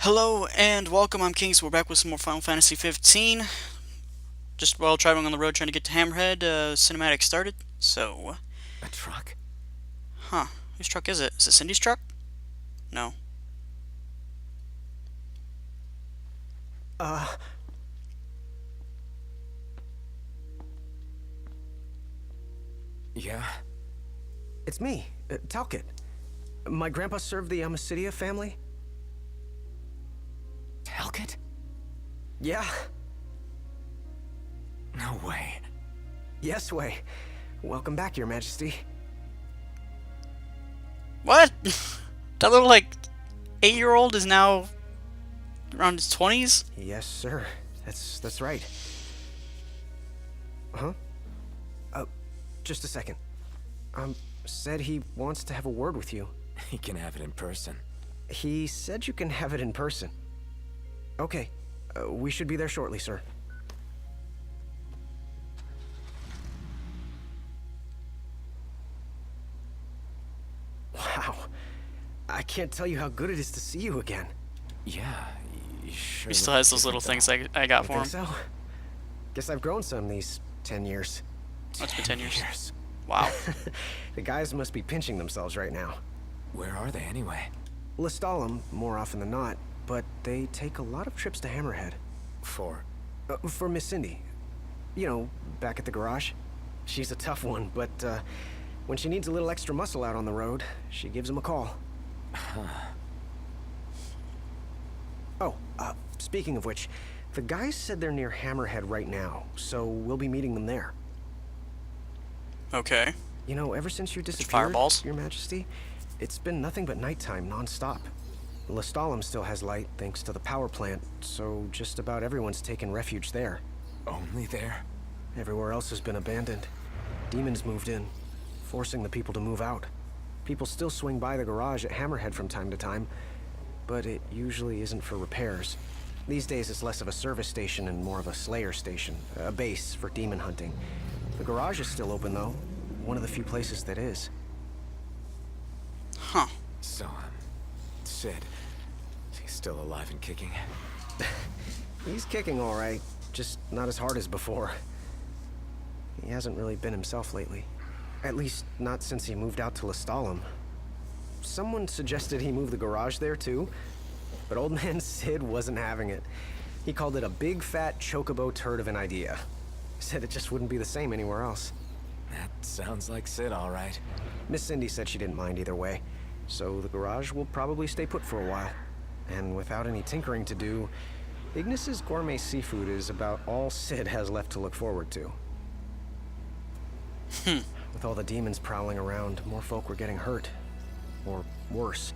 Hello and welcome, I'm King, so we're back with some more Final Fantasy 15. Just while traveling on the road trying to get to Hammerhead, cinematic started. So, A truck? huh, whose truck is it? Is it Cindy's truck? No. Uh, yeah. It's me, Talcott. My grandpa served the Amicidia family. Talcott? Yeah. No way. Yes way. Welcome back, Your Majesty. What? That little, 8-year-old is now around his 20s? Yes, sir. That's right. Huh? Uh, just a second. Said he wants to have a word with you. He can have it in person. He said you can have it in person. Okay. We should be there shortly, sir. Wow. I can't tell you how good it is to see you again. Yeah, you sure He still look has those little different, things though. I got You for think him. so? Guess I've grown some these 10 years. That's been 10 years. 10 years. Wow. The guys must be pinching themselves right now. Where are they anyway? Lestalem, more often than not, but they take a lot of trips to Hammerhead. For? For Miss Cindy. You know, back at the garage. She's a tough one, but when she needs a little extra muscle out on the road, she gives him a call. Oh, speaking of which, the guys said they're near Hammerhead right now, so we'll be meeting them there. Okay. You know, ever since you disappeared, fireballs? Your Majesty, it's been nothing but nighttime non-stop. Lestalem still has light thanks to the power plant, so just about everyone's taken refuge there. Only there? Everywhere else has been abandoned. Demons moved in, forcing the people to move out. People still swing by the garage at Hammerhead from time to time, but it usually isn't for repairs. These days it's less of a service station and more of a slayer station, a base for demon hunting. The garage is still open though, one of the few places that is. Huh. So, Sid. He's still alive and kicking. He's kicking all right, just not as hard as before. He hasn't really been himself lately. At least, not since he moved out to Lestalem. Someone suggested he move the garage there too, but old man Sid wasn't having it. He called it a big fat chocobo turd of an idea. Said it just wouldn't be the same anywhere else. That sounds like Sid, all right. Miss Cindy said she didn't mind either way, so the garage will probably stay put for a while. And without any tinkering to do, Ignis's gourmet seafood is about all Sid has left to look forward to. With all the demons prowling around, more folk were getting hurt. Or worse.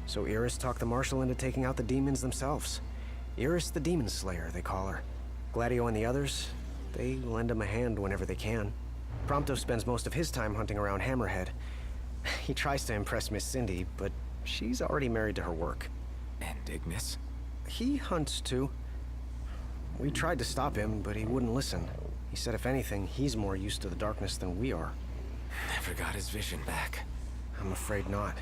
So Iris talked the Marshal into taking out the demons themselves. Iris the Demon Slayer, they call her. Gladio and the others, they lend him a hand whenever they can. Prompto spends most of his time hunting around Hammerhead. He tries to impress Miss Cindy, but she's already married to her work. And Ignis? He hunts too. We tried to stop him, but he wouldn't listen. He said if anything, he's more used to the darkness than we are. Never got his vision back. I'm afraid not.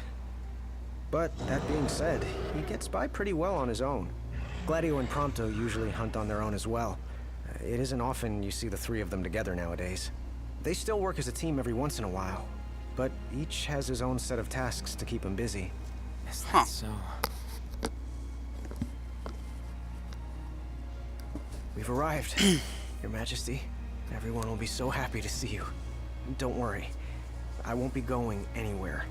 But that being said, he gets by pretty well on his own. Gladio and Prompto usually hunt on their own as well. It isn't often you see the three of them together nowadays. They still work as a team every once in a while, but each has his own set of tasks to keep him busy. Is that Huh. so? We've arrived, Your Majesty. Everyone will be so happy to see you. Don't worry, I won't be going anywhere.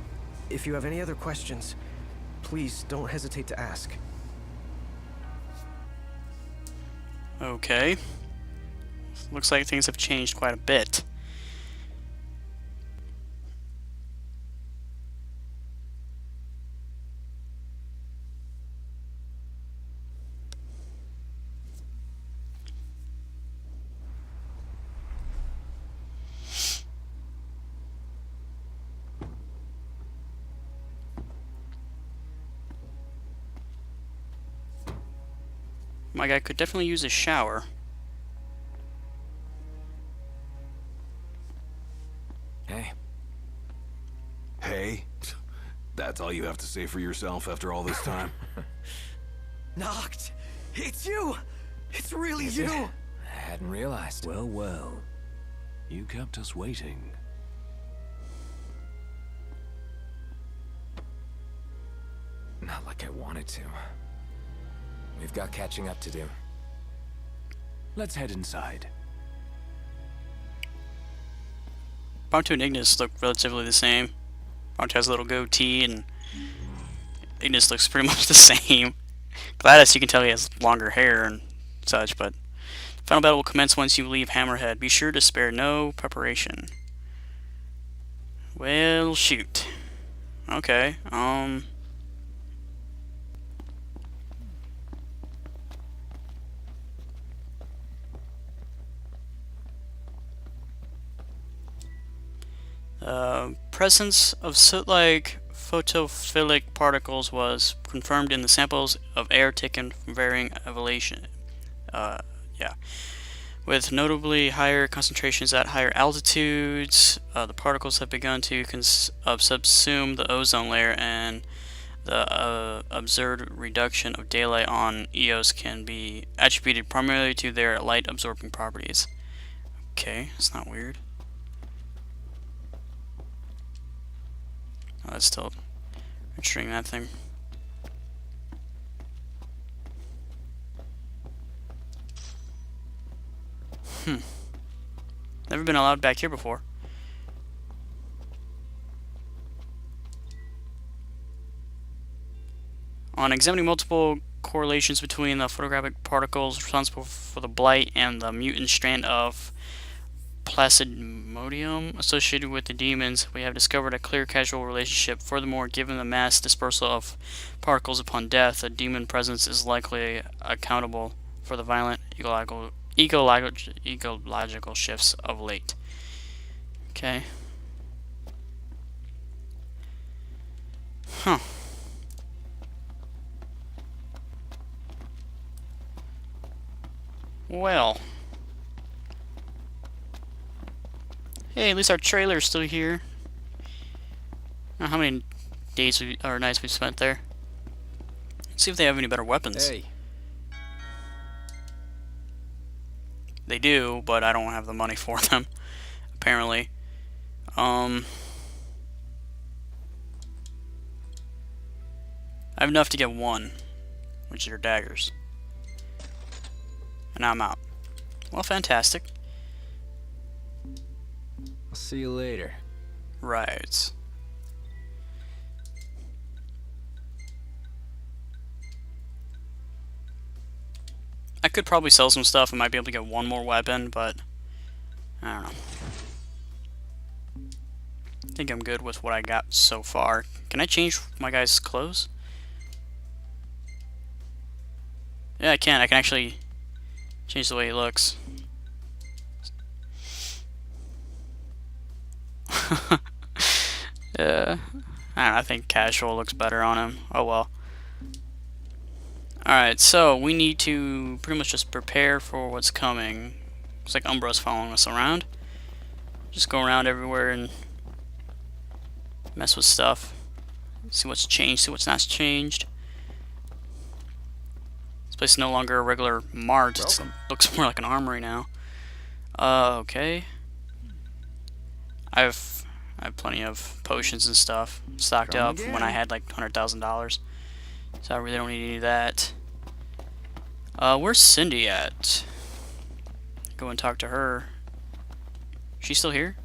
If you have any other questions, please don't hesitate to ask. Okay. Looks like things have changed quite a bit. My guy could definitely use a shower. Hey, Hey? That's all you have to say for yourself after all this time? Noct! It's you! It's really Is you! it? I hadn't realized. Well, well. You kept us waiting. Not like I wanted to. We've got catching up to do. Let's head inside. Ponto and Ignis look relatively the same. Ponto has a little goatee, and Ignis looks pretty much the same. Gladys, you can tell he has longer hair and such, but the final battle will commence once you leave Hammerhead. Be sure to spare no preparation. Well, shoot. Okay, presence of soot-like photophilic particles was confirmed in the samples of air taken from varying elevation. With notably higher concentrations at higher altitudes, the particles have begun to subsume the ozone layer, and the observed reduction of daylight on Eos can be attributed primarily to their light-absorbing properties. Okay, it's not weird. Oh, that's still registering that thing. Never been allowed back here before. On examining multiple correlations between the photographic particles responsible for the blight and the mutant strand of Plasmodium associated with the demons, we have discovered a clear causal relationship. Furthermore, given the mass dispersal of particles upon death, a demon presence is likely accountable for the violent ecological shifts of late. Okay. Huh. Well. Hey, at least our trailer's still here. I don't know how many days or nights we've spent there. Let's see if they have any better weapons. Hey. They do, but I don't have the money for them, apparently. I have enough to get one, which are daggers. And I'm out. Well, fantastic. I'll see you later. Right. I could probably sell some stuff. I might be able to get one more weapon, but I don't know. I think I'm good with what I got so far. Can I change my guy's clothes? Yeah, I can. I can actually change the way he looks. Yeah, I don't know, I think casual looks better on him. Oh well. Alright, so we need to pretty much just prepare for what's coming. Looks like Umbra's following us around. Just go around everywhere and mess with stuff. See what's changed, see what's not changed. This place is no longer a regular mart. It looks more like an armory now. Okay. I have plenty of potions and stuff stocked up from when I had like $100,000. So I really don't need any of that. Where's Cindy at? Go and talk to her. She's still here?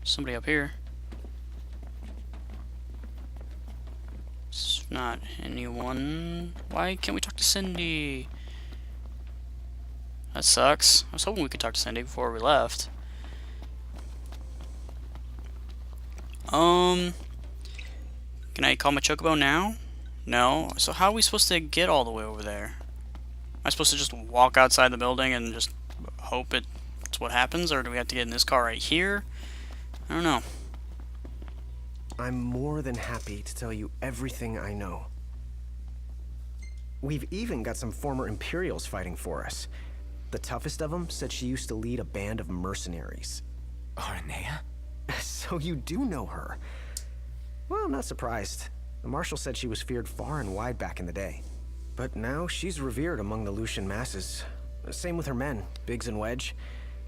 Somebody up here. It's not anyone. Why can't we talk to Cindy? That sucks. I was hoping we could talk to Cindy before we left. Can I call my Chocobo now? No. So how are we supposed to get all the way over there? Am I supposed to just walk outside the building and just hope it's what happens? Or do we have to get in this car right here? I don't know. I'm more than happy to tell you everything I know. We've even got some former Imperials fighting for us. The toughest of them said she used to lead a band of mercenaries. Aranea? So you do know her. Well, I'm not surprised. The Marshal said she was feared far and wide back in the day. But now she's revered among the Lucian masses. Same with her men, Biggs and Wedge.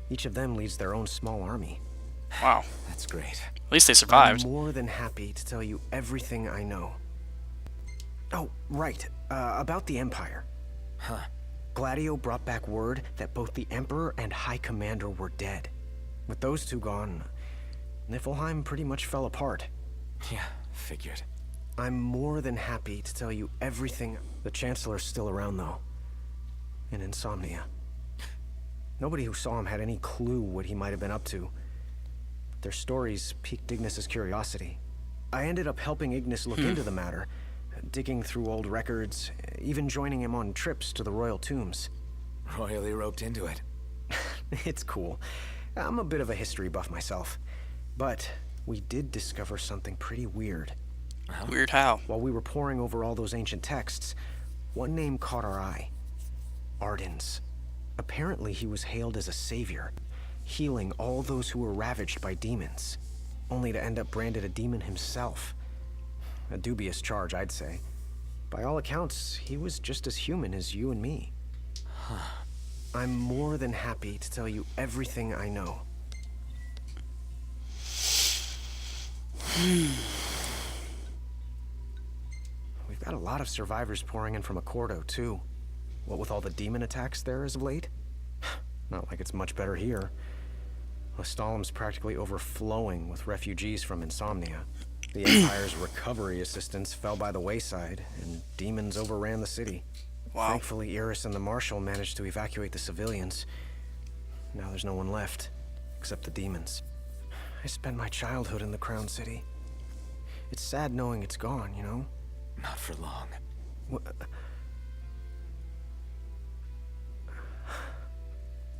Each of them leads their own small army. Wow. That's great. At least they survived. I'm more than happy to tell you everything I know. Oh, right. About the Empire. Huh. Gladio brought back word that both the Emperor and High Commander were dead. With those two gone, Niflheim pretty much fell apart. Yeah, figured. I'm more than happy to tell you everything. The Chancellor's still around, though. In Insomnia. Nobody who saw him had any clue what he might have been up to. Their stories piqued Ignis's curiosity. I ended up helping Ignis look into the matter, digging through old records, even joining him on trips to the royal tombs. Royally roped into it. It's cool. I'm a bit of a history buff myself. But we did discover something pretty weird. Weird how? While we were poring over all those ancient texts, one name caught our eye. Ardens. Apparently he was hailed as a savior, healing all those who were ravaged by demons, only to end up branded a demon himself. A dubious charge, I'd say. By all accounts, he was just as human as you and me. I'm more than happy to tell you everything I know. We've got a lot of survivors pouring in from Accordo, too. What with all the demon attacks there as of late? Not like it's much better here. Lestalem's practically overflowing with refugees from Insomnia. The Empire's recovery assistance fell by the wayside, and demons overran the city. Wow. Thankfully, Iris and the Marshal managed to evacuate the civilians. Now there's no one left, except the demons. I spent my childhood in the Crown City. It's sad knowing it's gone, you know? Not for long.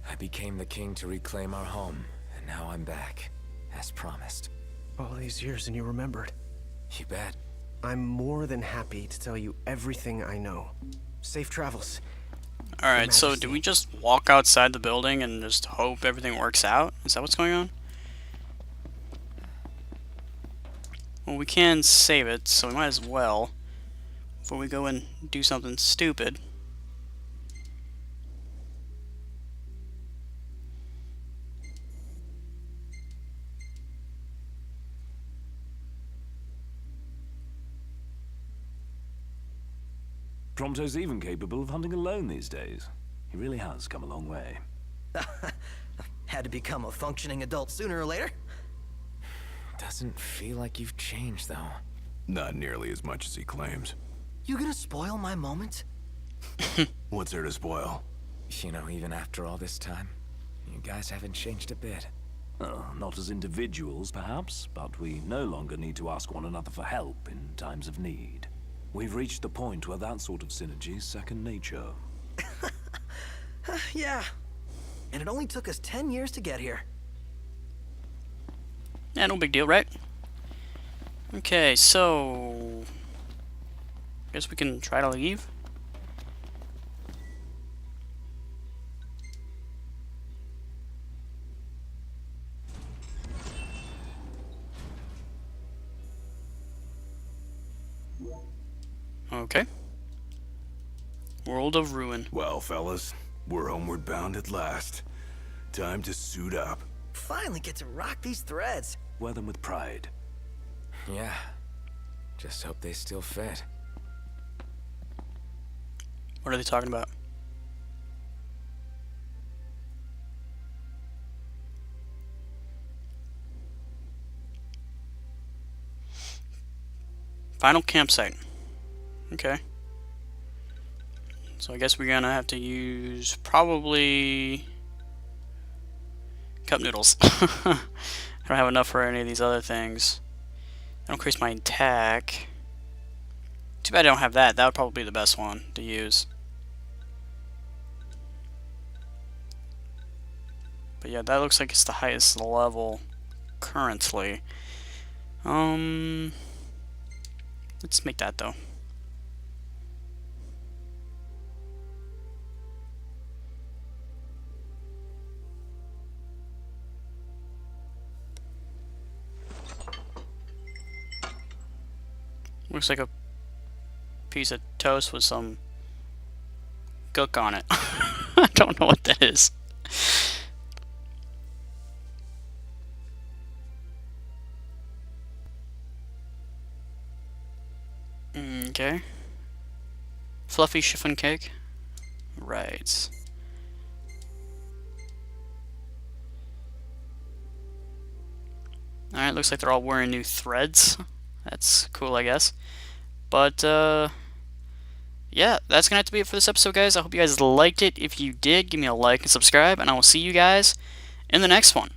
I became the king to reclaim our home, and now I'm back, as promised. All these years and you remembered. You bet. I'm more than happy to tell you everything I know. Safe travels. Alright, so do we just walk outside the building and just hope everything works out? Is that what's going on? Well, we can save it, so we might as well. Before we go and do something stupid. Prompto's even capable of hunting alone these days. He really has come a long way. Had to become a functioning adult sooner or later. Doesn't feel like you've changed, though. Not nearly as much as he claims. You gonna spoil my moment? What's there to spoil? You know, even after all this time, you guys haven't changed a bit. Not as individuals, perhaps, but we no longer need to ask one another for help in times of need. We've reached the point where that sort of synergy is second nature. Yeah. And it only took us 10 years to get here. Yeah, no big deal, right? Okay, so... guess we can try to leave? Okay. World of Ruin. Well, fellas, we're homeward bound at last. Time to suit up. Finally get to rock these threads. Wear them with pride. Yeah. Just hope they still fit. What are they talking about? Final campsite. Okay. So I guess we're gonna have to use probably cup noodles. I don't have enough for any of these other things. That'll increase my attack. Too bad I don't have that. That would probably be the best one to use. But yeah, that looks like it's the highest level currently. Let's make that though. Looks like a piece of toast with some gook on it. I don't know what that is. Okay. Fluffy chiffon cake. Right. Alright, looks like they're all wearing new threads. That's cool, I guess. But, yeah, that's gonna have to be it for this episode, guys. I hope you guys liked it. If you did, give me a like and subscribe, and I will see you guys in the next one.